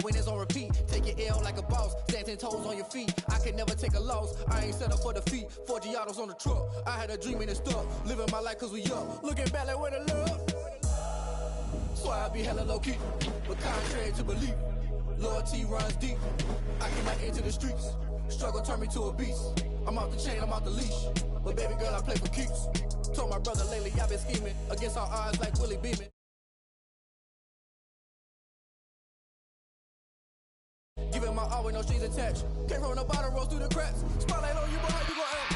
When it's on repeat, take your L like a boss. Stand 10 toes on your feet. I can never take a loss. I ain't set up for defeat. 4 Giottos on the truck. I had a dream and it stuck. Living my life cause we up. Looking back like where the love. So I be hella low key. But contrary to belief, loyalty runs deep. I get my ear to the streets. Struggle turned me to a beast. I'm off the chain, I'm off the leash. But baby girl, I play for keeps. Told my brother lately I've been scheming. Against all odds like Willie Beeman. Giving my all with no strings attached. Came from the bottom, rose through the cracks. Spotlight on you, but how you gon' act?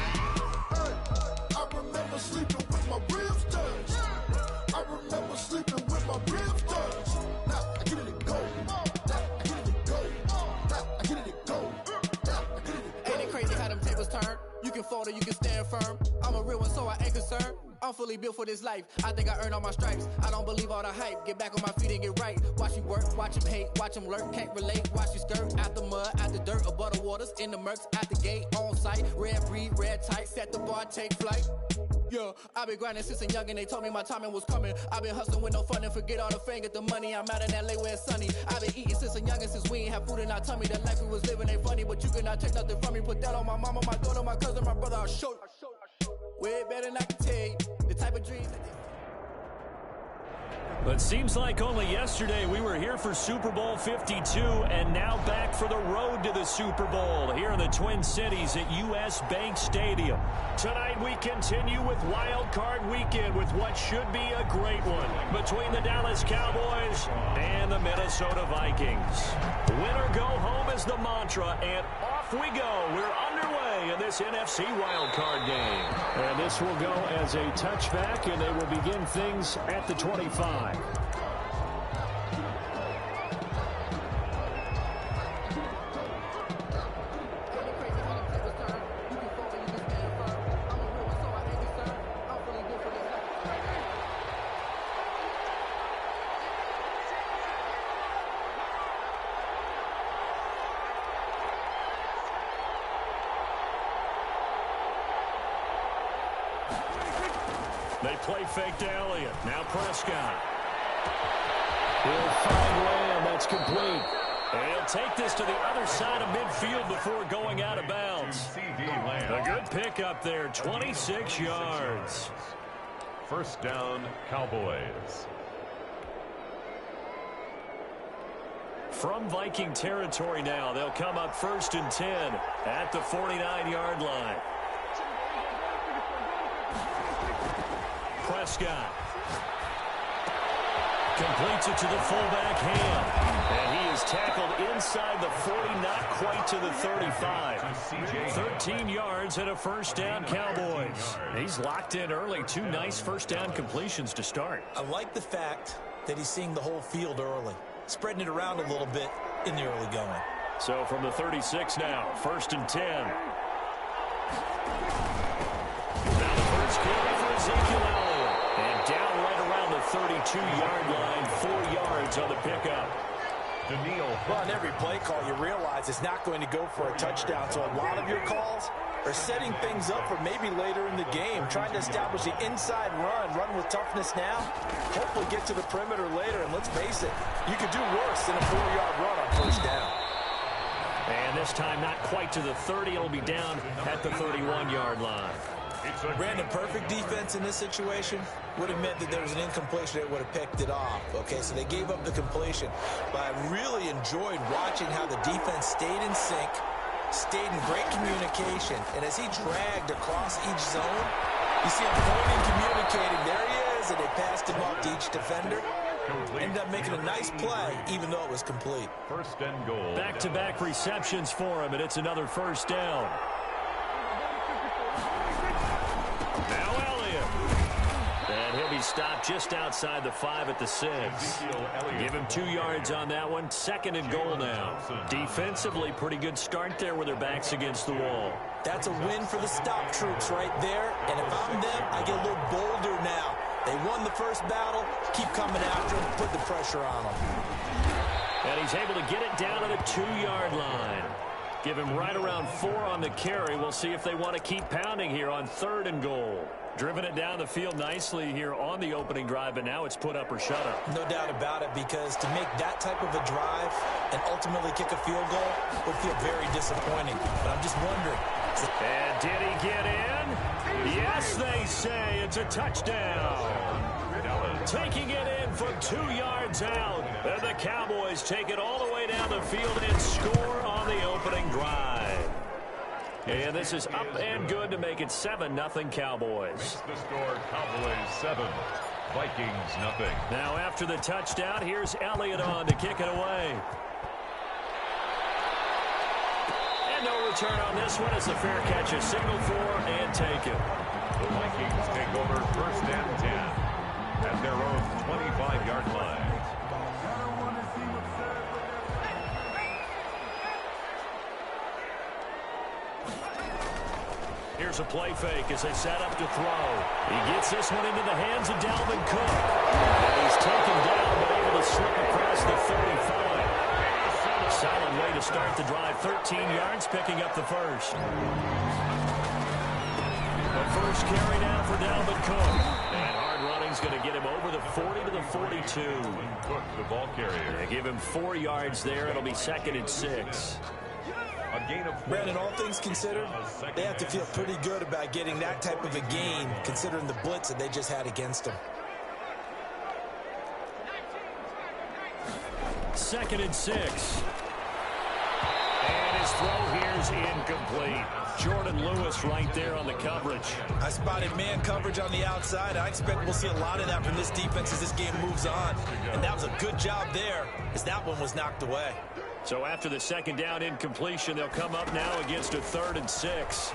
Hey, I remember sleeping with my ribs touched. I remember sleeping with my ribs touched. Now I get it and go. Now I get it and go. Now I get it and go. Now I get it and go. Ain't it crazy how them tables turn? You can fold or you can stand firm. I'm a real one, so I ain't concerned. I'm fully built for this life. I think I earned all my stripes. I don't believe all the hype. Get back on my feet and get right. Watch you work, watch him hate, watch him lurk. Can't relate, watch you skirt. Out the mud, out the dirt, above the waters, in the murks, out the gate, on site. Red breed, red tight, set the bar, take flight. Yeah, I been grinding since a youngin', they told me my timing was coming. I been hustling with no fun and forget all the fame, get the money. I'm out in LA where it's sunny. I been eating since a youngin', since we ain't have food in our tummy. The life we was living ain't funny, but you cannot take nothing from me. Put that on my mama, my daughter, my cousin, my brother, I'll show you. Way better than I can tell you. The type of dreams that they... But seems like only yesterday we were here for Super Bowl 52 and now back for the road to the Super Bowl here in the Twin Cities at US Bank Stadium. Tonight we continue with Wild Card Weekend with what should be a great one between the Dallas Cowboys and the Minnesota Vikings. Win or go home is the mantra, and off we go. We're underway in this NFC Wild Card game. And this will go as a touchback, and they will begin things at the 25. They play fake to Elliott. Now Prescott. He'll find Lamb. That's complete. And he'll take this to the other side of midfield before going out of bounds. A good pickup there, 26 yards. First down, Cowboys. From Viking territory now, they'll come up 1st and 10 at the 49-yard line. Prescott completes it to the fullback Ham. And he is tackled inside the 40, not quite to the 35. 13 yards and a first down, Cowboys. He's locked in early. 2 nice first down completions to start. I like the fact that he's seeing the whole field early, spreading it around a little bit in the early going. So from the 36 now, 1st and 10. Now the first carry for Ezekiel Elliott. And down right around the 32-yard line, 4 yards on the pickup. Well, on every play call, you realize it's not going to go for a touchdown. So a lot of your calls are setting things up for maybe later in the game, trying to establish the inside run with toughness now, hopefully get to the perimeter later. And let's face it, you could do worse than a 4-yard run on first down. And this time not quite to the 30. It'll be down at the 31-yard line. Brandon, perfect defense in this situation would have meant that there was an incompletion that would have picked it off. Okay, so they gave up the completion. But I really enjoyed watching how the defense stayed in sync, stayed in great communication. And as he dragged across each zone, you see him pointing, communicating. There he is, and they passed him off to each defender. Ended up making a nice play, even though it was complete. First and goal. Back-to-back receptions for him, and it's another first down. Now Elliott. And he'll be stopped just outside the 5 at the 6. Give him 2 yards on that one. 2nd and goal now. Defensively, pretty good start there with their backs against the wall. That's a win for the stop troops right there. And if I'm them, I get a little bolder now. They won the first battle. Keep coming after them. Put the pressure on them. And he's able to get it down to the 2-yard line. Give him right around 4 on the carry. We'll see if they want to keep pounding here on 3rd and goal. Driven it down the field nicely here on the opening drive, but now it's put up or shut up. No doubt about it, because to make that type of a drive and ultimately kick a field goal would feel very disappointing. But I'm just wondering. And did he get in? Yes, they say it's a touchdown. Taking it in from 2 yards out. And the Cowboys take it all the way down the field and score on the opening drive. And this is up and good to make it 7-0 Cowboys. Makes the score Cowboys 7, Vikings nothing. Now after the touchdown, here's Elliott on to kick it away. And no return on this one as the fair catch is signaled for and taken. The Vikings take over 1st and 10 at their own 25-yard line. Here's a play fake as they set up to throw. He gets this one into the hands of Dalvin Cook. And he's taken down, but able to slip across the 35. Solid way to start the drive. 13 yards, picking up the first. The first carry now for Dalvin Cook. And hard running's going to get him over the 40 to the 42. Cook, the ball carrier. They give him 4 yards there. It'll be 2nd and 6. A gain of 4. Brandon, all things considered, they have to feel pretty good about getting that type of a gain, considering the blitz that they just had against them. 2nd and 6. And his throw here's incomplete. Jordan Lewis right there on the coverage. I spotted man coverage on the outside. I expect we'll see a lot of that from this defense as this game moves on. And that was a good job there as that one was knocked away. So after the 2nd down incompletion, they'll come up now against a 3rd and 6.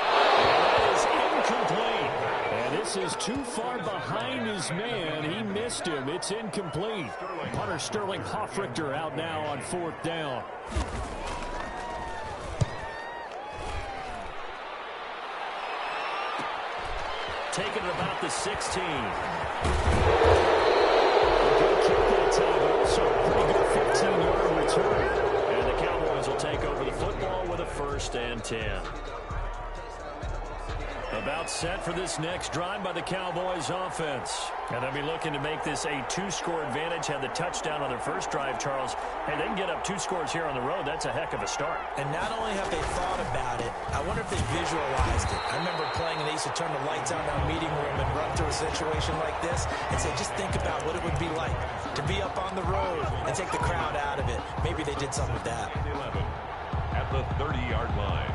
And that is incomplete. And this is too far behind his man. He missed him. It's incomplete. Punter Sterling Hoffrichter out now on 4th down. Taking it about the 16. So a pretty good 15-yard return. And the Cowboys will take over the football with a 1st and 10. About set for this next drive by the Cowboys offense. And they'll be looking to make this a 2-score advantage. Had the touchdown on their first drive, Charles. Hey, they can get up 2 scores here on the road. That's a heck of a start. And not only have they thought about it, I wonder if they visualized it. I remember playing and they used to turn the lights on in our meeting room and run through a situation like this and say, just think about what it would be like to be up on the road and take the crowd out of it. Maybe they did something with that. 11 at the 30-yard line.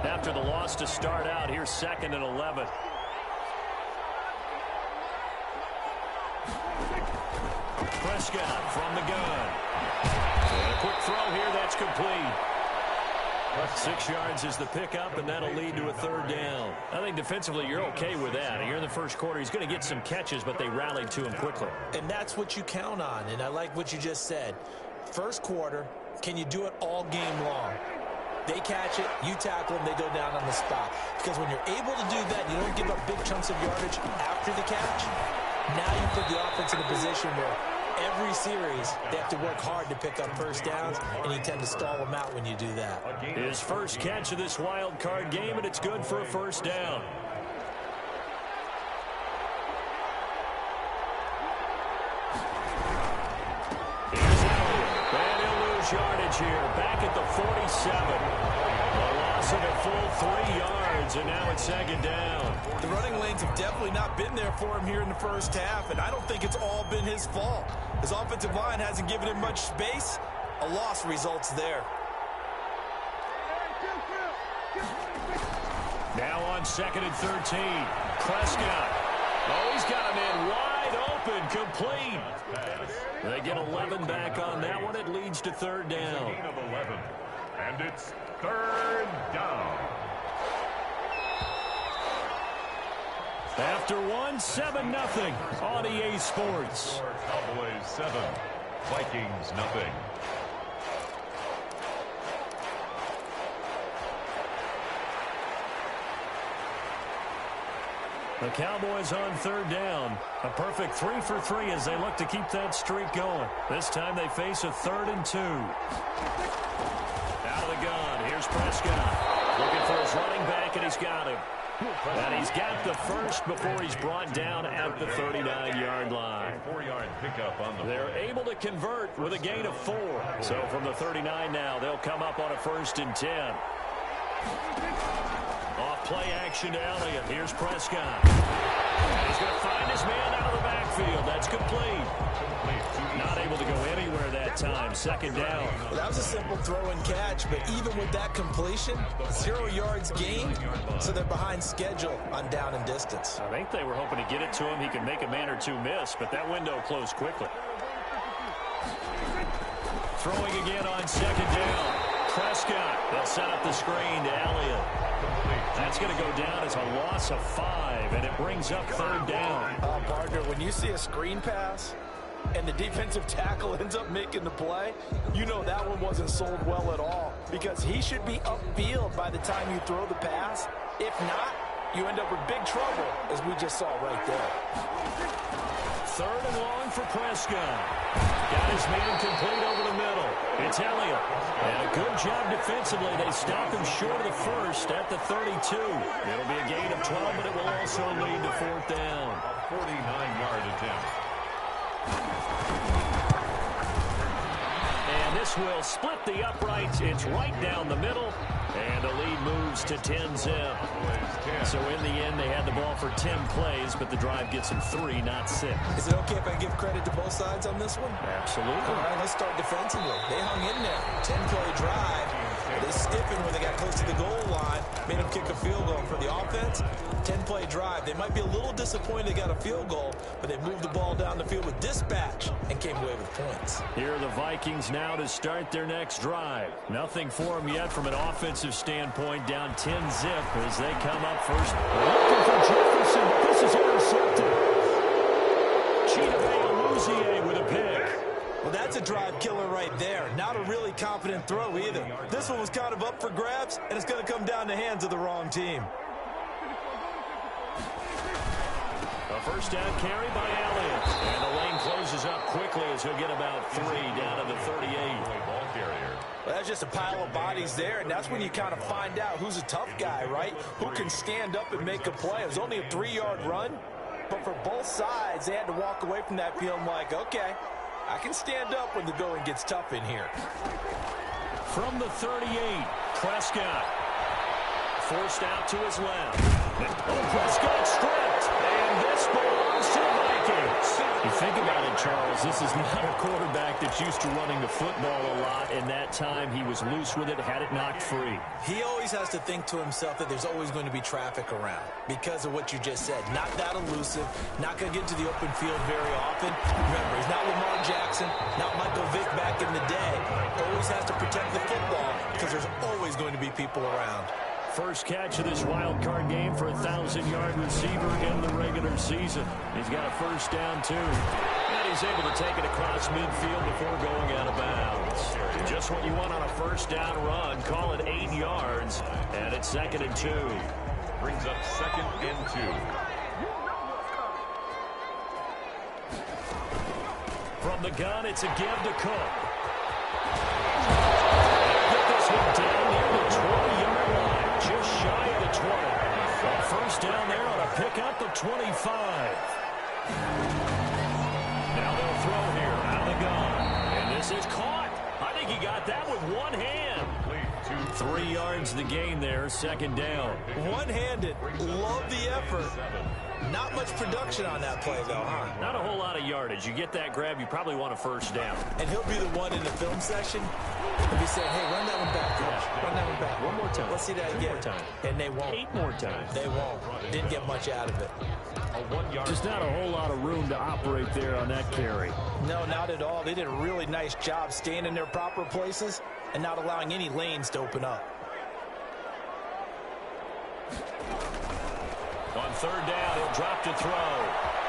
After the loss to start out, here's 2nd and 11. Prescott from the gun. And a quick throw here, that's complete. 6 yards is the pickup, and that'll lead to a 3rd down. I think defensively you're okay with that. Here in the first quarter, he's going to get some catches, but they rallied to him quickly. And that's what you count on, and I like what you just said. First quarter, can you do it all game long? They catch it, you tackle them, they go down on the spot. Because when you're able to do that, you don't give up big chunks of yardage after the catch. Now you put the offense in a position where every series they have to work hard to pick up 1st downs, and you tend to stall them out when you do that. His first catch of this wild card game, and it's good for a 1st down. Here's Elliott, and he'll lose yardage here, back at the 47. A loss of a full 3 yards, and now it's 2nd down. The running lanes have definitely not been there for him here in the first half, and I don't think it's all been his fault. His offensive line hasn't given him much space. A loss results there. Now on 2nd and 13. Prescott. Oh, he's got him in wide open, complete. They get 11 back on that one. It leads to 3rd down. Gain of 11, and it's 3rd down. After 7-0 on EA Sports. Cowboys 7, Vikings nothing. The Cowboys on third down. A perfect 3 for 3 as they look to keep that streak going. This time they face a 3rd and 2. Out of the gun. Here's Prescott. Looking for his running back, and he's got him. And he's got the first before he's brought down at the 39-yard line. 4-yard pickup on the They're able to convert with a gain of 4. So from the 39 now, they'll come up on a 1st and 10. Off play action to Elliott. Here's Prescott. He's going to find his man out of the backfield. That's complete. Not able to go anywhere that time. 2nd down. Well, that was a simple throw and catch, but even with that completion, 0 yards gained, so they're behind schedule on down and distance. I think they were hoping to get it to him. He could make a man or two miss, but that window closed quickly. Throwing again on 2nd down. Prescott. They'll set up the screen to Elliott. That's going to go down as a loss of 5, and it brings up 3rd down. Partner, when you see a screen pass and the defensive tackle ends up making the play, you know that one wasn't sold well at all, because he should be upfield by the time you throw the pass. If not, you end up with big trouble, as we just saw right there. 3rd and long for Prescott. Got his man complete over the middle. It's Elliott. And a good job defensively. They stop him short of the 1st at the 32. It'll be a gain of 12, but it will also lead to 4th down. A 49-yard attempt. And this will split the uprights. It's right down the middle. And the lead moves to 10-zip. So in the end, they had the ball for 10 plays, but the drive gets them 3, not 6. Is it okay if I give credit to both sides on this one? Absolutely. All right, let's start defensively. They hung in there. 10-play drive. They stiffened when they got close to the goal line, made them kick a field goal. For the offense, 10-play drive. They might be a little disappointed they got a field goal, but they moved the ball down the field with dispatch and came away with points. Here are the Vikings now to start their next drive. Nothing for them yet from an offensive standpoint, down 10-zip as they come up first. Looking for Jefferson, but this is intercepted. Chidobe with a pick. Well, that's a drive killer right there. Not a really confident throw either. This one was kind of up for grabs, and it's going to come down the hands of the wrong team. A 1st down carry by Elliott. And the lane closes up quickly as he'll get about 3 down to the 38. Ball carrier. Well, that's just a pile of bodies there, and that's when you kind of find out who's a tough guy, right? Who can stand up and make a play. It was only a 3-yard run, but for both sides, they had to walk away from that feeling like, okay, I can stand up when the going gets tough in here. From the 38, Prescott. Forced out to his left. Oh, Prescott stripped. And this belongs to the Vikings. You think about it, Charles, this is not a quarterback that's used to running the football a lot, and that time he was loose with it, had it knocked free. He always has to think to himself that there's always going to be traffic around because of what you just said. Not that elusive, not going to get to the open field very often. Remember, he's not Lamar Jackson, not Michael Vick back in the day. Always has to protect the football because there's always going to be people around. First catch of this wild card game for a 1,000-yard receiver in the regular season. He's got a 1st down, too. And he's able to take it across midfield before going out of bounds. Just what you want on a 1st down run. Call it 8 yards. And it's 2nd and 2. Brings up 2nd and 2. From the gun, it's a give to Cook. Get this one down near the 20-yard line. Just shy of the 20. A 1st down there on a pickup of 25. Now they'll throw here out of the gun. And this is caught. I think he got that with one hand. 3 yards the gain there, 2nd down. One-handed. Love the effort. Not much production on that play, though, huh? Not a whole lot of yardage. You get that grab, you probably want a 1st down. And he'll be the one in the film section. He'll be saying, hey, run that one back, coach. Run that one back. One more time. Let's see that again. 2 more time. And they won't. 8 more times. They won't. Didn't get much out of it. Just not a whole lot of room to operate there on that carry. No, not at all. They did a really nice job staying in their proper places and not allowing any lanes to open up. On 3rd down, he'll drop to throw.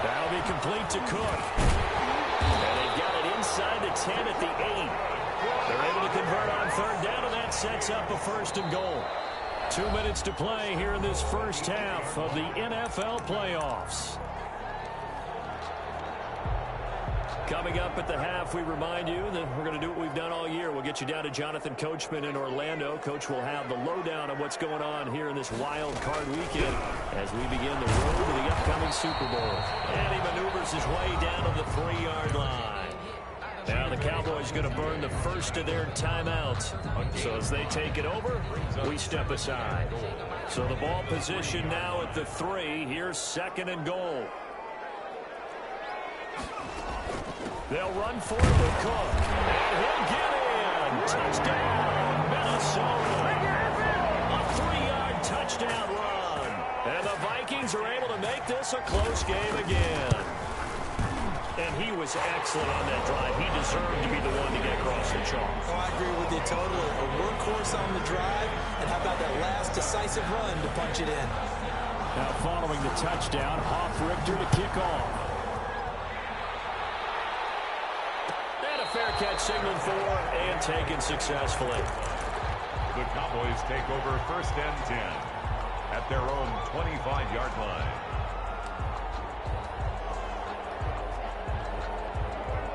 That'll be complete to Cook. And they've got it inside the 10 at the 8. They're able to convert on 3rd down, and that sets up a 1st and goal. 2 minutes to play here in this first half of the NFL playoffs. Coming up at the half, we remind you that we're going to do what we've done all year. We'll get you down to Jonathan Coachman in Orlando. Coach will have the lowdown on what's going on here in this wild card weekend as we begin the road to the upcoming Super Bowl. And he maneuvers his way down to the 3-yard line. Now the Cowboys going to burn the first of their timeouts. So as they take it over, we step aside. So the ball position now at the 3. Here's 2nd and goal. They'll run for it with Cook. And he'll get in. Touchdown, Minnesota. A 3-yard touchdown run. And the Vikings are able to make this a close game again. And he was excellent on that drive. He deserved to be the one to get across the chalk. Oh, I agree with you totally. A workhorse on the drive. And how about that last decisive run to punch it in? Now following the touchdown, Hoff-Richter to kick off. And a fair catch signaled for and taken successfully. The Cowboys take over 1st and 10 at their own 25-yard line.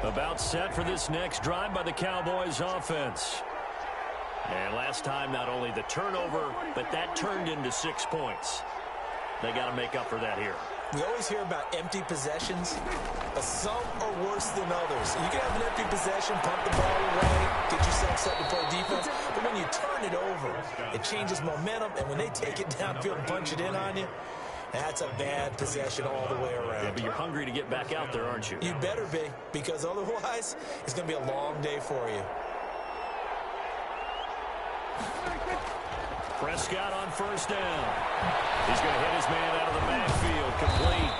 About set for this next drive by the Cowboys offense. And last time, not only the turnover, but that turned into 6 points. They got to make up for that here. We always hear about empty possessions, but some are worse than others. You can have an empty possession, pump the ball away, get yourself set to play defense, but when you turn it over, it changes momentum, and when they take it downfield and punch it in on you, that's a bad possession all the way around. Yeah, but you're hungry to get back out there, aren't you? You better be, because otherwise, it's going to be a long day for you. Prescott on 1st down. He's going to hit his man out of the backfield, complete.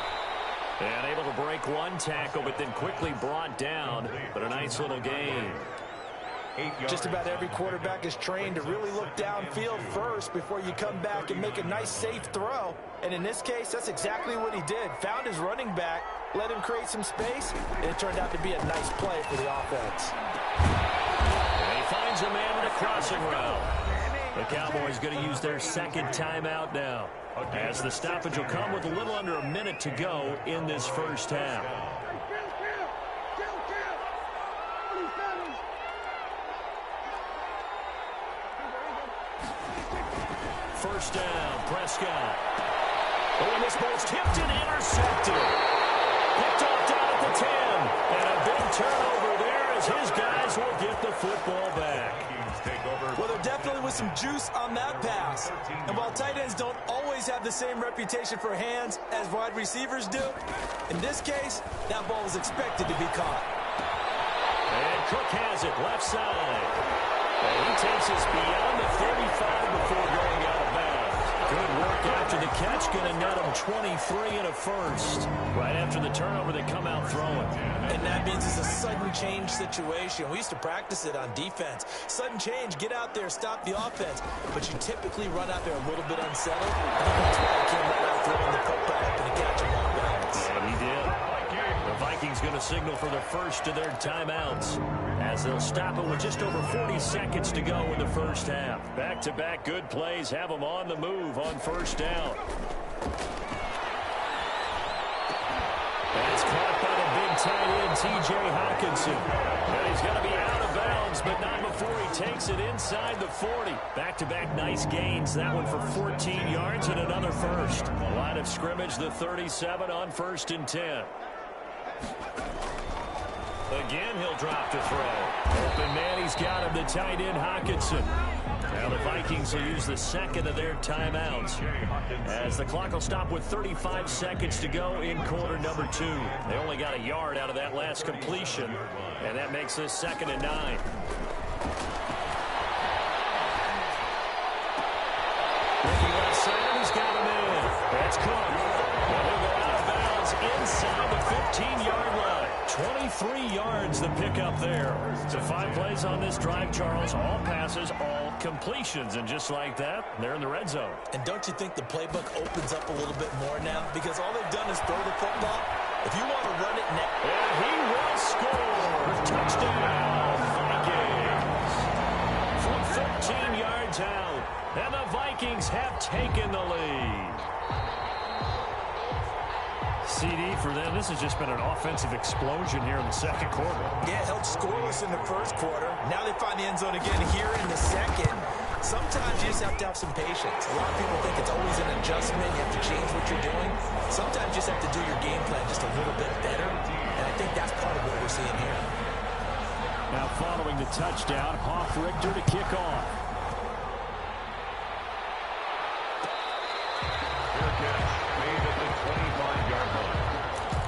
And able to break one tackle, but then quickly brought down. But a nice little gain. Just about every quarterback is trained to really look downfield first before you come back and make a nice, safe throw. And in this case, that's exactly what he did. Found his running back, let him create some space, and it turned out to be a nice play for the offense. And he finds a man in a crossing route. The Cowboys going to use their 2nd timeout now, as the stoppage will come with a little under a minute to go in this first half. 1st down, Prescott. Oh, and this ball's tipped and intercepted. Picked off down at the 10. And a big turnover there as his guys will get the football back. Well, there definitely was some juice on that pass. And while tight ends don't always have the same reputation for hands as wide receivers do, in this case, that ball was expected to be caught. And Cook has it, left side. And he takes us beyond the 35 before going out of bounds. Good work after the catch, going to net him 23 and a first. Right after the turnover, they come out throwing. And that means it's a sudden change situation. We used to practice it on defense. Sudden change, get out there, stop the offense. But you typically run out there a little bit unsettled. I think that's why he came right out throwing the putback up and catch him on balance. And he did. The Vikings going to signal for the first of their timeouts as they'll stop it with just over 40 seconds to go in the first half. Back-to-back good plays have them on the move on 1st down. That's caught by the big tight end, T.J. Hockenson. And he's going to be out of bounds, but not before he takes it inside the 40. Back-to-back nice gains. That one for 14 yards and another first. Line of scrimmage, the 37 on 1st and 10. Again, he'll drop to throw. Open man, he's got him, the tight end, Hockenson. Now the Vikings will use the 2nd of their timeouts as the clock will stop with 35 seconds to go in quarter number 2. They only got a yard out of that last completion, and that makes this 2nd and 9. Looking left side, he's got him in. That's Cook. He'll go out of bounds inside the 15-yard line. 23 yards the pickup there. So 5 plays on this drive, Charles. All passes, all completions. And just like that, they're in the red zone. And don't you think the playbook opens up a little bit more now? Because all they've done is throw the football. If you want to run it now. And he will score. Touchdown, Vikings. From 13 yards out. And the Vikings Vikings have taken the lead. CD for them. This has just been an offensive explosion here in the second quarter. Yeah, held scoreless in the first quarter. Now they find the end zone again here in the second. Sometimes you just have to have some patience. A lot of people think it's always an adjustment. You have to change what you're doing. Sometimes you just have to do your game plan just a little bit better. And I think that's part of what we're seeing here. Now following the touchdown, Hoff-Richter to kick off. Fair catch made at the 25-yard line.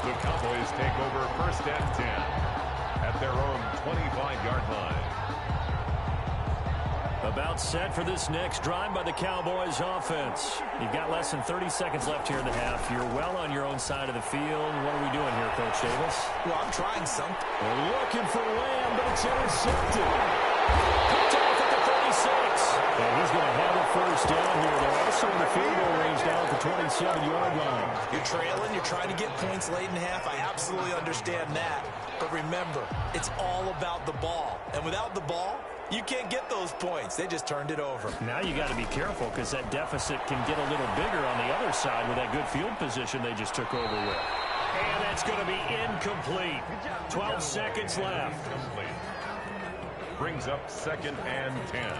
The Cowboys take over first and 10 at their own 25-yard line. About set for this next drive by the Cowboys offense. You've got less than 30 seconds left here in the half. You're well on your own side of the field. What are we doing here, Coach Davis? Well, I'm trying something. We're looking for Lamb, but it's intercepted. Picked off at the 36. And he's going to have a first down here. They're also in the field goal range down at the 27-yard line. You're trailing. You're trying to get points late in half. I absolutely understand that. But remember, it's all about the ball. And without the ball, you can't get those points. They just turned it over. Now you got to be careful because that deficit can get a little bigger on the other side with that good field position they just took over with. And that's going to be incomplete. 12 seconds left. Brings up second and 10.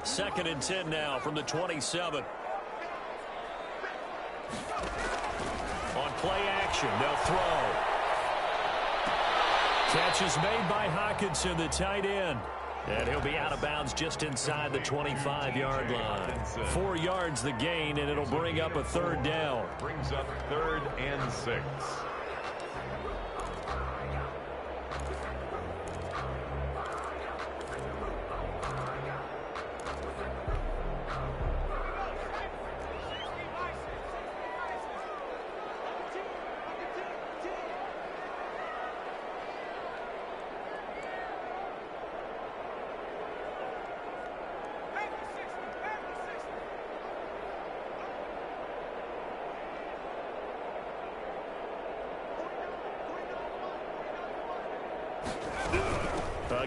Second and 10 now from the 27. On play action, they'll throw. Catch is made by Hockenson, the tight end. And he'll be out of bounds just inside the 25-yard line. 4 yards the gain, and it'll bring up a third down. Brings up third and 6.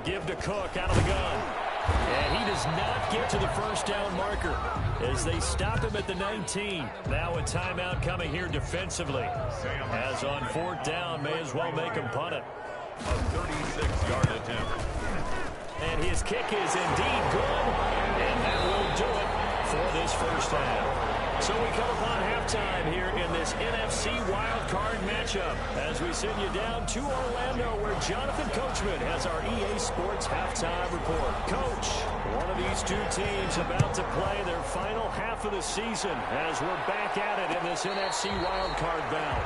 Give to Cook out of the gun. And he does not get to the first down marker as they stop him at the 19. Now a timeout coming here defensively. As on fourth down, may as well make him punt it. A 36-yard attempt. And his kick is indeed good. And that will do it for this first half. So we come upon halftime here in this NFC wildcard matchup as we send you down to Orlando where Jonathan Coachman has our EA Sports halftime report. Coach, one of these two teams about to play their final half of the season as we're back at it in this NFC wildcard bout.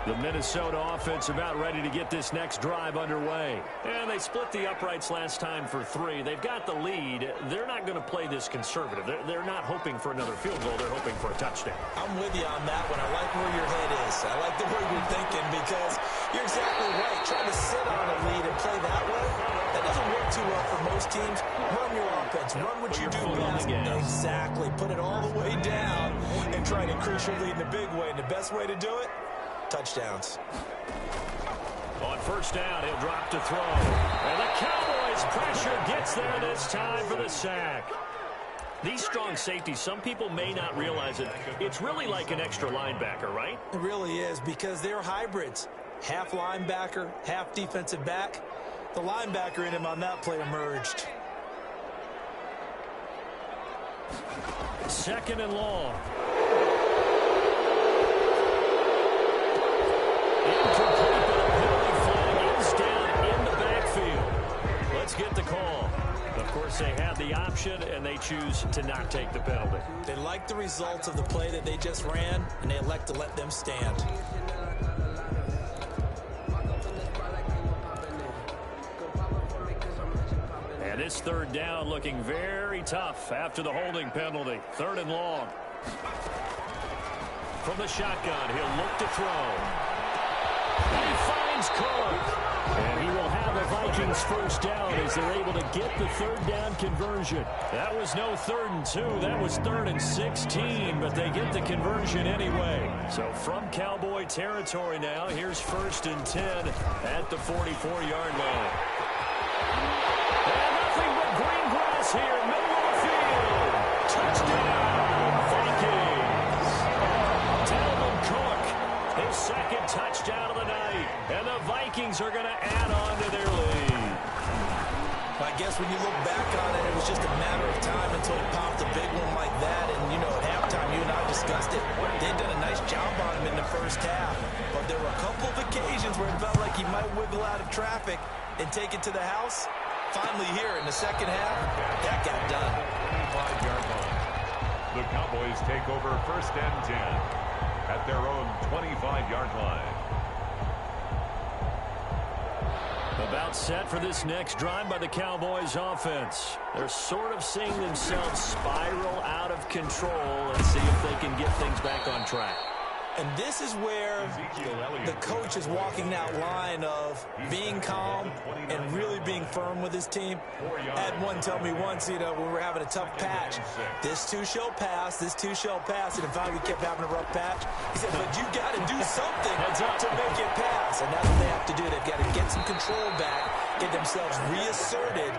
The Minnesota offense about ready to get this next drive underway. And they split the uprights last time for 3. They've got the lead. They're not going to play this conservative. They're not hoping for another field goal. They're hoping for a touchdown. I'm with you on that one. I like where your head is. I like the way you're thinking because you're exactly right. Trying to sit on a lead and play that way, that doesn't work too well for most teams. Run your offense. Run what you do best. Exactly. Put it all the way down and try to increase your lead in the big way. And the best way to do it, touchdowns. On first down, he'll drop to throw. And the Cowboys' pressure gets there this time for the sack. These strong safeties, some people may not realize it. It's really like an extra linebacker, right? It really is because they're hybrids. Half linebacker, half defensive back. The linebacker in him on that play emerged. Second and long. Incomplete, but a penalty flag is down in the backfield. Let's get the call. Of course, they have the option, and they choose to not take the penalty. They like the results of the play that they just ran, and they elect to let them stand. And this third down looking very tough after the holding penalty. Third and long. From the shotgun, he'll look to throw. He finds Cook. And he will have the Vikings first down as they're able to get the third down conversion. That was no 3rd and 2. That was 3rd and 16, but they get the conversion anyway. So from Cowboy territory now, here's 1st and 10 at the 44-yard line. And nothing but green grass here, middle of the field. Touchdown, Vikings. Dalvin Cook, his 2nd touchdown of the night. And the Vikings are going to add on to their lead. I guess when you look back on it, it was just a matter of time until he popped a big one like that. And, you know, at halftime, you and I discussed it. They'd done a nice job on him in the first half. But there were a couple of occasions where it felt like he might wiggle out of traffic and take it to the house. Finally here in the second half, that got done. 25-yard line. The Cowboys take over 1st and 10 at their own 25-yard line. About set for this next drive by the Cowboys offense. They're sort of seeing themselves spiral out of control and see if they can get things back on track. And this is where the coach is walking that line of being calm and really being firm with his team. I had one tell me once, you know, when we were having a tough patch, this too shall pass, this too shall pass. And in fact, we kept having a rough patch. He said, but you got to do something to make it pass. And that's what they have to do. They've got to get some control back, get themselves reasserted,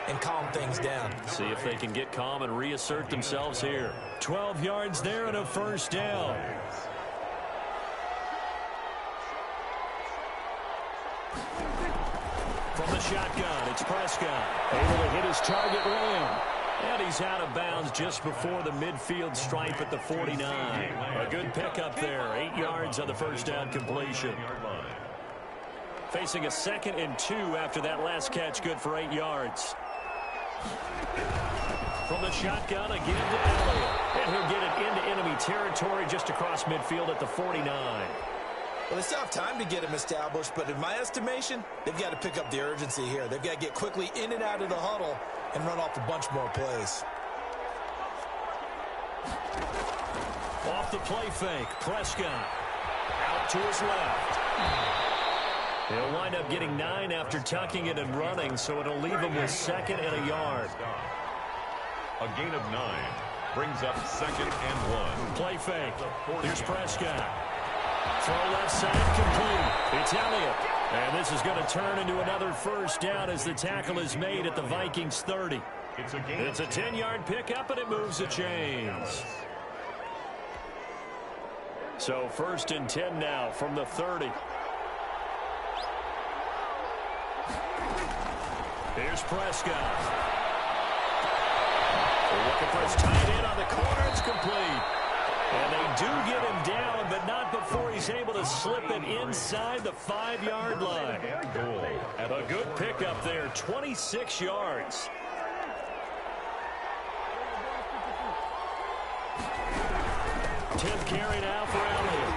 and calm things down. See if they can get calm and reassert themselves here. 12 yards there and a first down. From the shotgun, it's Prescott. Able to hit his target Lamb. And he's out of bounds just before the midfield stripe at the 49. A good pickup there. 8 yards on the first down completion. Facing a 2nd and 2 after that last catch, good for 8 yards. From the shotgun, again to Elliott. And he'll get it into enemy territory just across midfield at the 49. Well, they still have time to get him established, but in my estimation, they've got to pick up the urgency here. They've got to get quickly in and out of the huddle and run off a bunch more plays. Off the play fake, Prescott out to his left. He'll wind up getting 9 after tucking it and running, so it'll leave him with 2nd and a yard. A gain of 9 brings up 2nd and 1. Play fake. Here's Prescott. Throw left side complete. It's Elliott. And this is going to turn into another first down as the tackle is made at the Vikings 30. It's a 10-yard pickup, and it moves the chains. So 1st and 10 now from the 30. Here's Prescott. They're looking for his tight end on the corner. It's complete. And they do get him down, but not before he's able to slip it inside the 5-yard line. A good pickup there, 26 yards. Tenth carry now for Elliott.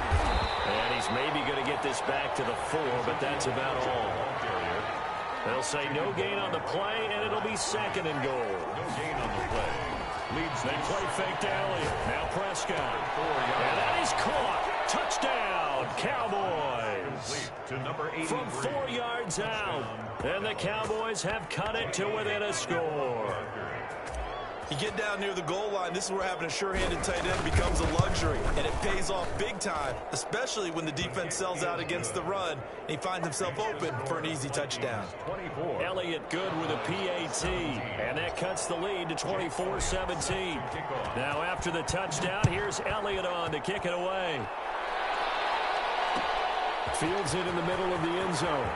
And he's maybe going to get this back to the 4, but that's about all. They'll say no gain on the play, and it'll be 2nd and goal. No gain on the play. They play fake to Elliott. Now Prescott. And that is caught. Touchdown, Cowboys. To number 83. From 4 yards out. And the Cowboys have cut it to within a score. You get down near the goal line, this is where having a sure-handed tight end becomes a luxury, and it pays off big time, especially when the defense sells out against the run, and he finds himself open for an easy touchdown. 24. Elliott good with a PAT, and that cuts the lead to 24-17. Now after the touchdown, here's Elliott on to kick it away. Fields it in the middle of the end zone.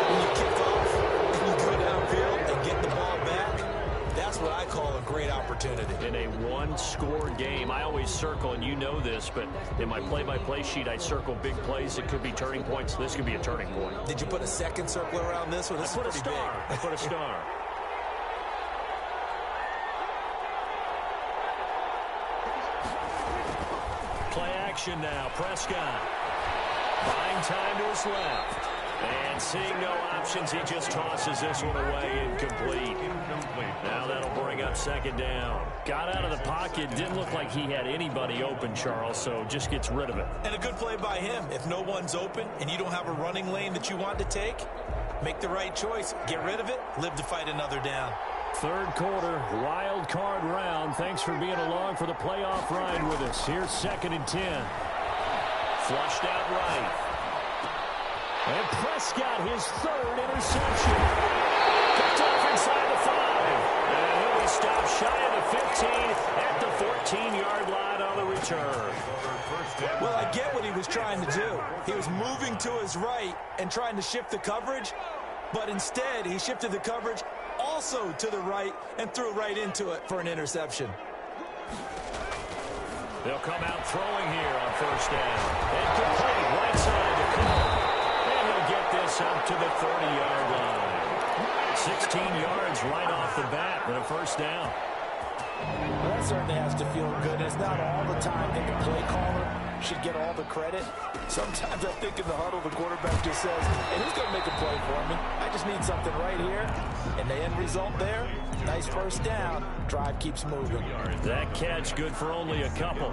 When you kick off and you go downfield and get the ball back, that's what I call a great opportunity. In a one-score game, I always circle, and you know this, but in my play-by-play sheet, I circle big plays. It could be turning points. This could be a turning point. Did you put a second circle around this one? This is pretty big. I put a star. Play action now. Prescott. Buying time to his left. And seeing no options, he just tosses this one away incomplete. Now that'll bring up second down. Got out of the pocket. Didn't look like he had anybody open, Charles, so just gets rid of it. And a good play by him. If no one's open and you don't have a running lane that you want to take, make the right choice. Get rid of it. Live to fight another down. Third quarter, wild card round. Thanks for being along for the playoff ride with us. Here's 2nd and 10. Flushed out right. And Prescott, his 3rd interception. Picked off inside the 5. And he'll be stopped shy of the 15 at the 14-yard line on the return. Well, I get what he was trying to do. He was moving to his right and trying to shift the coverage, but instead he shifted the coverage also to the right and threw right into it for an interception. They'll come out throwing here on 1st down. And complete right side to Cook. And he'll get this up to the 30-yard line. 16 yards right off the bat and a 1st down. Well, that certainly has to feel good. It's not all the time that the play caller should get all the credit. Sometimes I think in the huddle, the quarterback just says, hey, who's going to make a play for me? I just need something right here. And the end result there, nice 1st down. Drive keeps moving. That catch good for only a couple.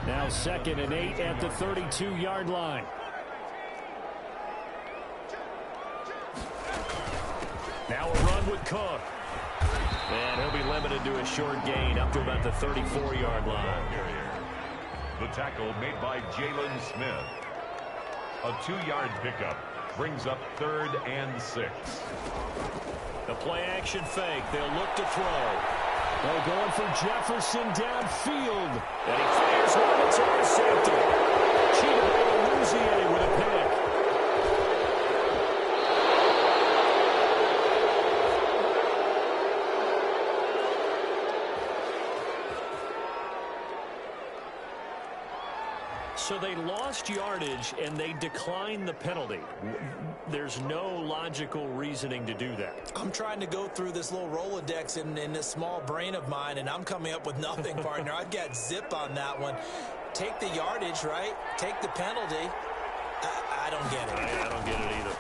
Now 2nd and 8 at the 32-yard line. Now a run with Cook. And he'll be limited to a short gain up to about the 34-yard line. The tackle made by Jalen Smith. A 2-yard pickup brings up 3rd and 6. The play action fake. They'll look to throw. They're going for Jefferson downfield. And he fires one. It's intercepted. Chido Luzier with a pick. So they lost yardage, and they declined the penalty. There's no logical reasoning to do that. I'm trying to go through this little Rolodex in this small brain of mine, and I'm coming up with nothing, partner. I've got zip on that one. Take the yardage, right? Take the penalty. I don't get it. I don't get it either.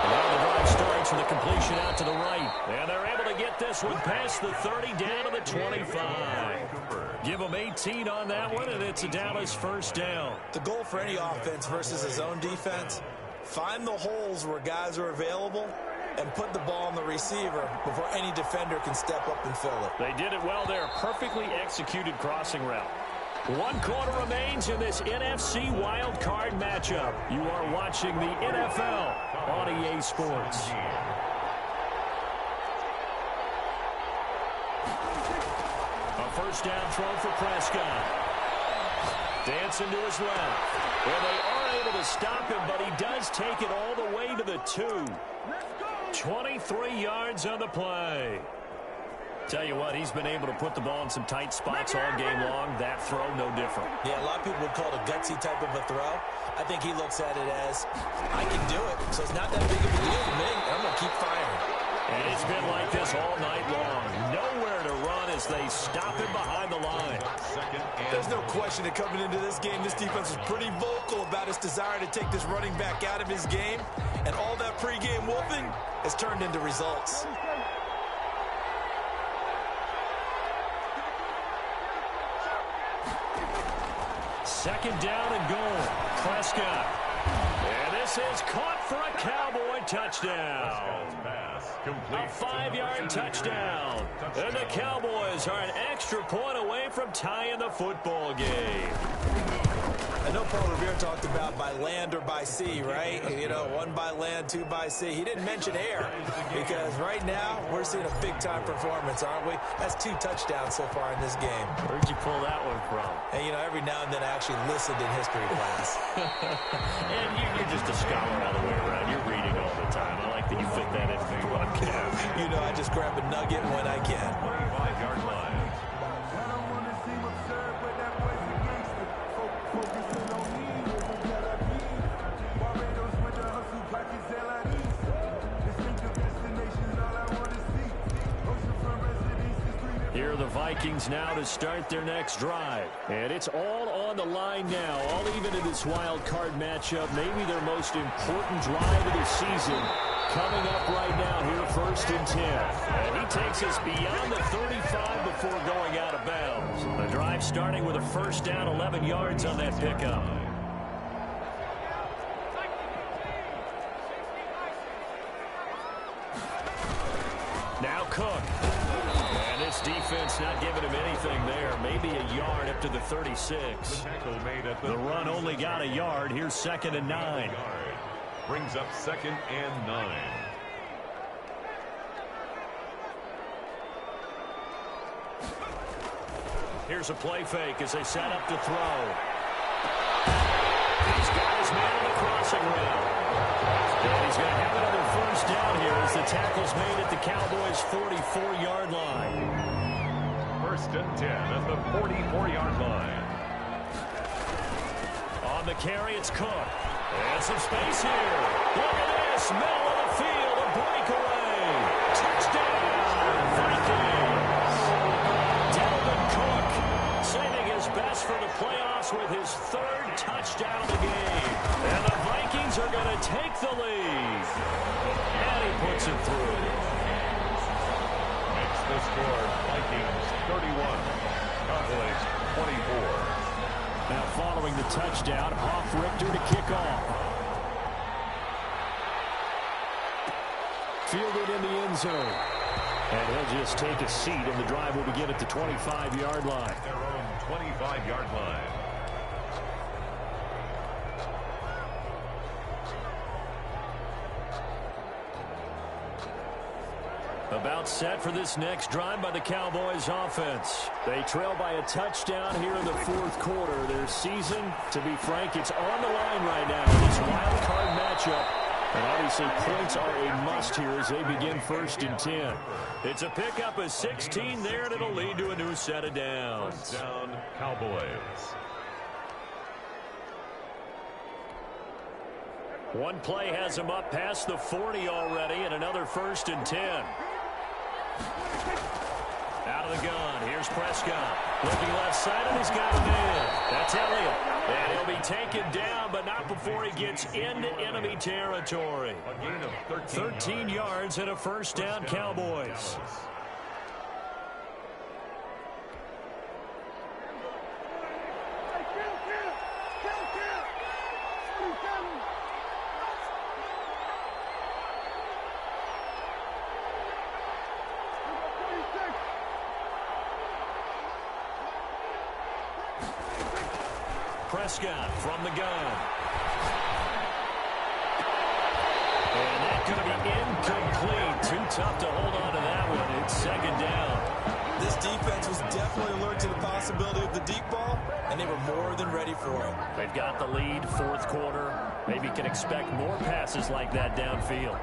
Now the drive starts with a completion out to the right. And they're able to get this one past the 30 down to the 25. Give them 18 on that one, and it's a Dallas 1st down. The goal for any offense versus his own defense, find the holes where guys are available and put the ball on the receiver before any defender can step up and fill it. They did it well there. Perfectly executed crossing route. 1 quarter remains in this NFC wild card matchup. You are watching the NFL on EA Sports. A 1st down throw for Prescott. Dancing to his left. Well, they are able to stop him, but he does take it all the way to the 2. 23 yards on the play. Tell you what, he's been able to put the ball in some tight spots all game long. That throw, no different. Yeah, a lot of people would call it a gutsy type of a throw. I think he looks at it as, I can do it, so it's not that big of a deal for me, and I'm going to keep firing. And it's been like this all night long. Nowhere to run as they stop him behind the line. There's no question that coming into this game, this defense was pretty vocal about its desire to take this running back out of his game, and all that pregame wolfing has turned into results. Second down and goal. Prescott. And this is caught for a Cowboy touchdown. A 5-yard touchdown. And the Cowboys are an extra point away from tying the football game. I know Paul Revere talked about by land or by sea, right? You know, 1 by land, 2 by sea. He didn't mention air because right now we're seeing a big-time performance, aren't we? That's 2 touchdowns so far in this game. Where'd you pull that one from? And, you know, every now and then I actually listened in history class. And you're just a scholar all the way around. You're reading all the time. I like that you fit that into the broadcast. You know, I just grab a nugget when I can. 25-yard line. Here are the Vikings now to start their next drive. And it's all on the line now, all even in this wild card matchup. Maybe their most important drive of the season coming up right now here, 1st and 10. And he takes us beyond the 35 before going out of bounds. The drive starting with a 1st down, 11 yards on that pickup. Now Cook. And this defense not giving him anything there. Maybe a yard up to the 36. The run only got a yard. Here's 2nd and 9. Brings up 2nd and 9. Here's a play fake as they set up to throw. He's got his man on the crossing route. And he's going to have another 1st down here as the tackle's made at the Cowboys' 44-yard line. 1st and 10 at the 44-yard line. On the carry, it's Cook. And some space here. Look at this. Middle of the field, a breakaway. Touchdown, Vikings. Dalvin Cook saving his best for the playoffs with his 3rd touchdown of the game. And the Vikings are going to take the lead. And he puts it through. Makes the score Vikings 31, Cowboys 24. Now following the touchdown, Richter to kick off. Fielded in the end zone. And he'll just take a seat, and the drive will begin at the 25-yard line. Their own 25-yard line. About set for this next drive by the Cowboys offense. They trail by a touchdown here in the 4th quarter. Their season, to be frank, it's on the line right now in this wild card matchup. And obviously points are a must here as they begin 1st and 10. It's a pickup of 16 there, and it'll lead to a new set of downs. 1st down, Cowboys. One play has him up past the 40 already, and another 1st and 10. Out of the gun, here's Prescott. Looking left side, and he's got a man. That's Elliott. And he'll be taken down, but not before he gets into enemy territory. A gain of 13 yards and a 1st down, Cowboys. Prescott from the gun. And that's going to be incomplete. Too tough to hold on to that one. It's 2nd down. This defense was definitely alert to the possibility of the deep ball, and they were more than ready for it. They've got the lead, 4th quarter. Maybe can expect more passes like that downfield.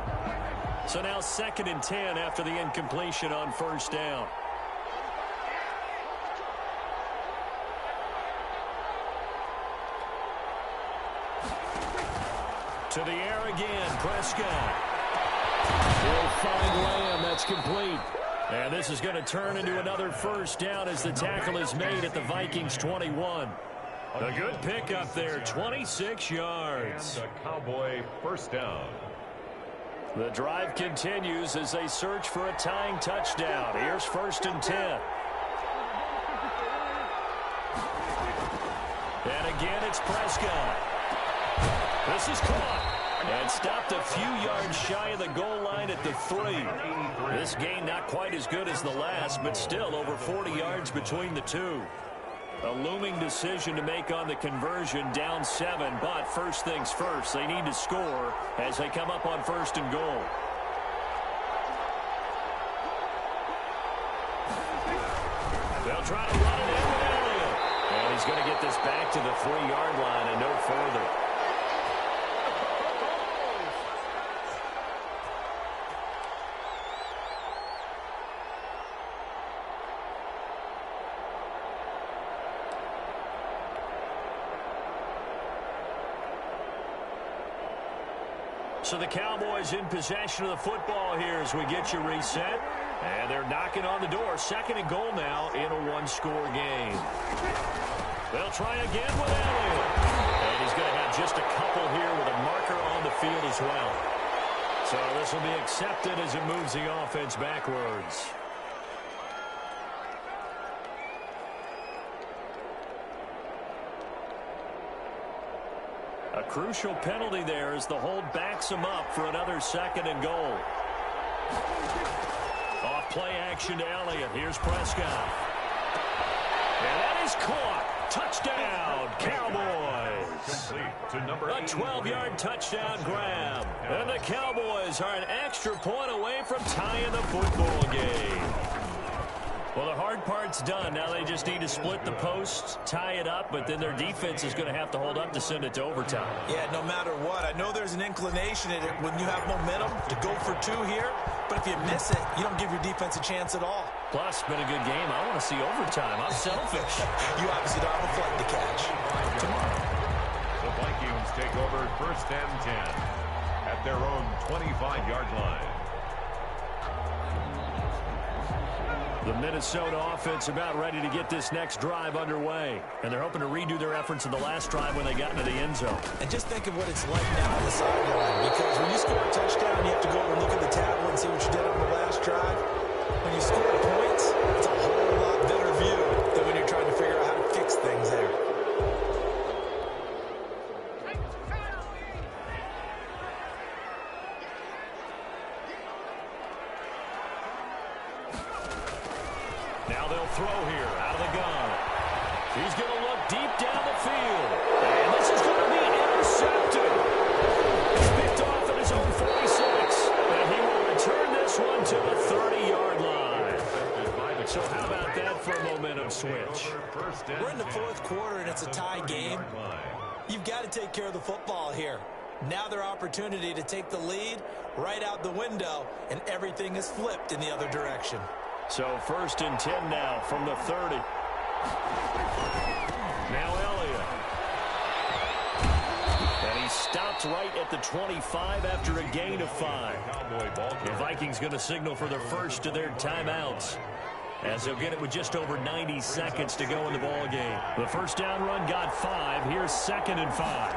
So now 2nd and 10 after the incompletion on 1st down. To the air again, Prescott. He'll find Lamb. That's complete. And this is going to turn into another 1st down as the tackle is made at the Vikings 21. A good pickup there, 26 yards. And a Cowboy 1st down. The drive continues as they search for a tying touchdown. Here's 1st and 10. And again, it's Prescott. This is caught and stopped a few yards shy of the goal line at the 3. This game not quite as good as the last, but still over 40 yards between the two. A looming decision to make on the conversion, down 7, but first things first, they need to score as they come up on 1st and goal. They'll try to run it in with Elliott. And he's going to get this back to the 3-yard line and no further. So the Cowboys in possession of the football here as we get you reset. And they're knocking on the door. Second and goal now in a one-score game. They'll try again with Elliott. And he's going to have just a couple here with a marker on the field as well. So this will be accepted as it moves the offense backwards. A crucial penalty there as the hold backs him up for another second and goal. Off play action to Elliott. Here's Prescott. And that is caught. Touchdown, Cowboys. A 12-yard touchdown grab. And the Cowboys are an extra point away from tying the football game. Well, the hard part's done. Now they just need to split the post, tie it up, but then their defense is going to have to hold up to send it to overtime. Yeah, no matter what. I know there's an inclination in it when you have momentum to go for two here, but if you miss it, you don't give your defense a chance at all. Plus, been a good game. I want to see overtime. I'm selfish. You obviously don't have a flight to catch. Tomorrow. The Vikings take over 1st and 10 at their own 25-yard line. The Minnesota offense about ready to get this next drive underway. And they're hoping to redo their efforts in the last drive when they got into the end zone. And just think of what it's like now on the sideline. Because when you score a touchdown, you have to go over and look at the tablet and see what you did on the last drive. When you score points, it's a whole lot better view than when you're trying to figure out how to fix things there. Now they'll throw here out of the gun. He's going to look deep down the field. And this is going to be intercepted. It's picked off at his own 46. And he will return this one to the 30-yard line. So how about that for a momentum switch? We're in the fourth quarter, and it's a tie game. You've got to take care of the football here. Now their opportunity to take the lead right out the window, and everything is flipped in the other direction. So 1st and 10 now from the 30. Now Elliott. And he stopped right at the 25 after a gain of 5. The Vikings going to signal for their first of their timeouts, as they'll get it with just over 90 seconds to go in the ball game. The first down run got 5. Here's 2nd and 5.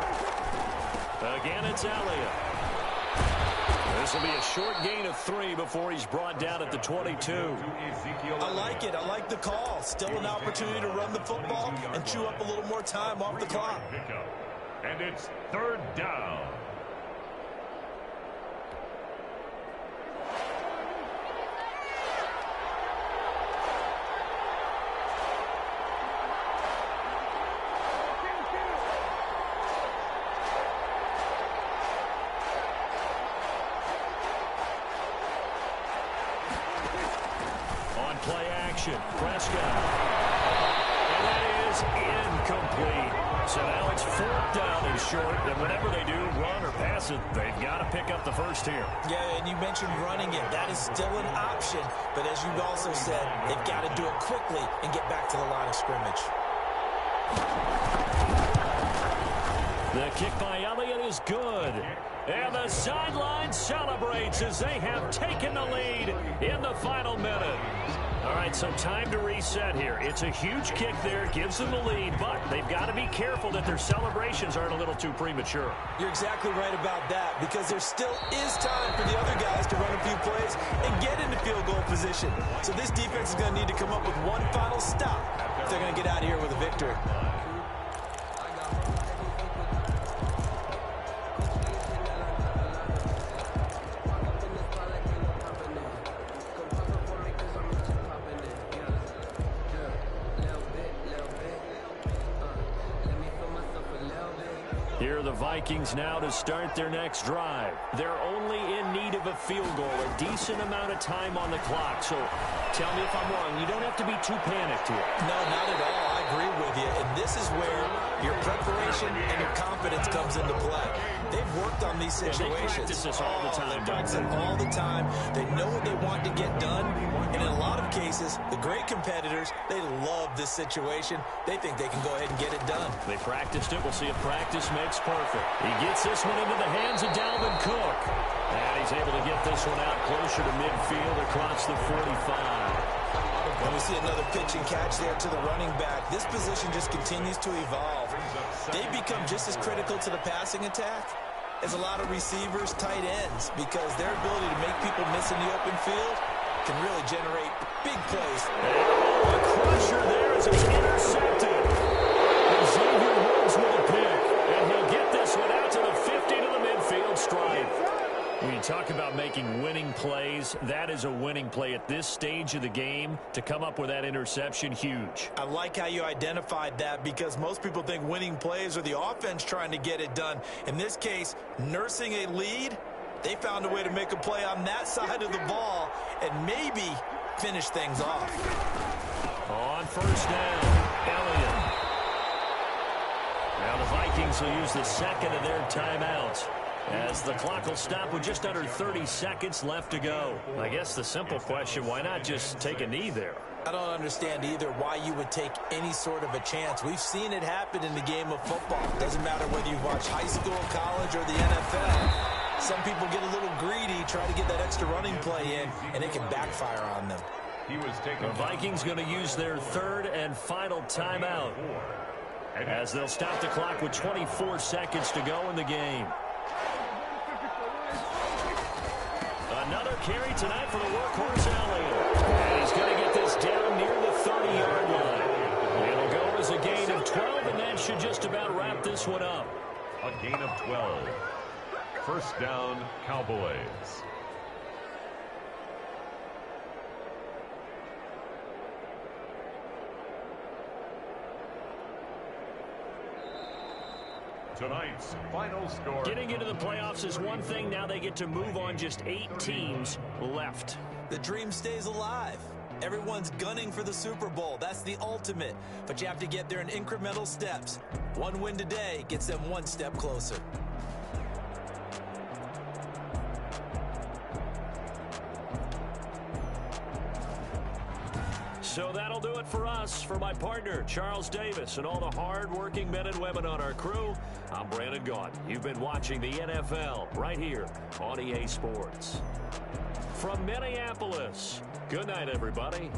Again, it's Elliott. This will be a short gain of 3 before he's brought down at the 22. I like it. I like the call. Still an opportunity to run the football and chew up a little more time off the clock. And it's 3rd down. Play action. Prescott. And that is incomplete. So now it's 4th down and short. And whenever they do run or pass it, they've got to pick up the first here. Yeah, and you mentioned running it. That is still an option. But as you also said, they've got to do it quickly and get back to the line of scrimmage. The kick by Elliott is good. And the sideline celebrates as they have taken the lead in the final minute. All right, so time to reset here. It's a huge kick there, gives them the lead, but they've got to be careful that their celebrations aren't a little too premature. You're exactly right about that, because there still is time for the other guys to run a few plays and get into field goal position. So this defense is going to need to come up with one final stop if they're going to get out of here with a victory. Here are the Vikings now to start their next drive. They're only in need of a field goal, a decent amount of time on the clock. So tell me if I'm wrong. You don't have to be too panicked here. No, not at all. I agree with you. And this is where Your preparation and your confidence comes into play. They've worked on these situations. They practice this all the time. They practice it all the time. They know what they want to get done. And in a lot of cases, the great competitors, they love this situation. They think they can go ahead and get it done. They practiced it. We'll see if practice makes perfect. He gets this one into the hands of Dalvin Cook. And he's able to get this one out closer to midfield across the 45. And we see another pitch and catch there to the running back. This position just continues to evolve. They become just as critical to the passing attack as a lot of receivers, tight ends, because their ability to make people miss in the open field can really generate big plays. A crusher there as it's intercepted. And Xavier Woods with a pick. And he'll get this one out to the 50 to the midfield stripe. When you talk about making winning plays, that is a winning play at this stage of the game. To come up with that interception, huge. I like how you identified that, because most people think winning plays are the offense trying to get it done. In this case, nursing a lead, they found a way to make a play on that side of the ball and maybe finish things off. On first down, Elliott. Now the Vikings will use the second of their timeouts, as the clock will stop with just under 30 seconds left to go. I guess the simple question, why not just take a knee there? I don't understand either why you would take any sort of a chance. We've seen it happen in the game of football. It doesn't matter whether you watch high school, college, or the NFL. Some people get a little greedy, try to get that extra running play in, and it can backfire on them. The Vikings going to use their third and final timeout, as they'll stop the clock with 24 seconds to go in the game. Another carry tonight for the workhorse Elliott. And he's going to get this down near the 30-yard line. It'll go as a gain of 12, and that should just about wrap this one up. A gain of 12. First down, Cowboys. Tonight's final score. Getting into the playoffs is one thing. Now they get to move on. Just 8 teams left. The dream stays alive. Everyone's gunning for the Super Bowl. That's the ultimate. But you have to get there in incremental steps. One win today gets them one step closer. So that'll do it for us. For my partner, Charles Davis, and all the hard-working men and women on our crew, I'm Brandon Gaudin. You've been watching the NFL right here on EA Sports. From Minneapolis, good night, everybody.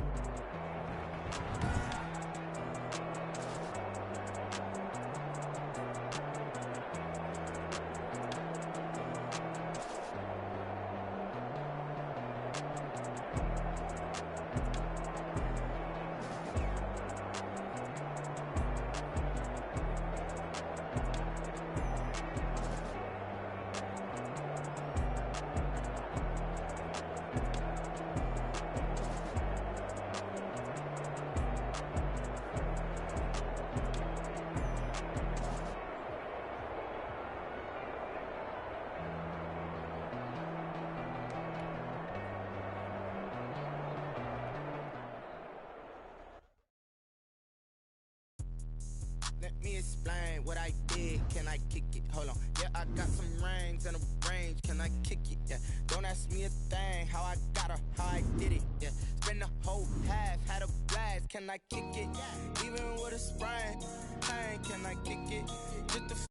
Let me explain what I did. Can I kick it? Hold on. Yeah, I got some rings and a range. Can I kick it? Yeah. Don't ask me a thing. How I got her, how I did it. Yeah. Spend the whole half, had a blast. Can I kick it? Even with a sprain, can I kick it? Just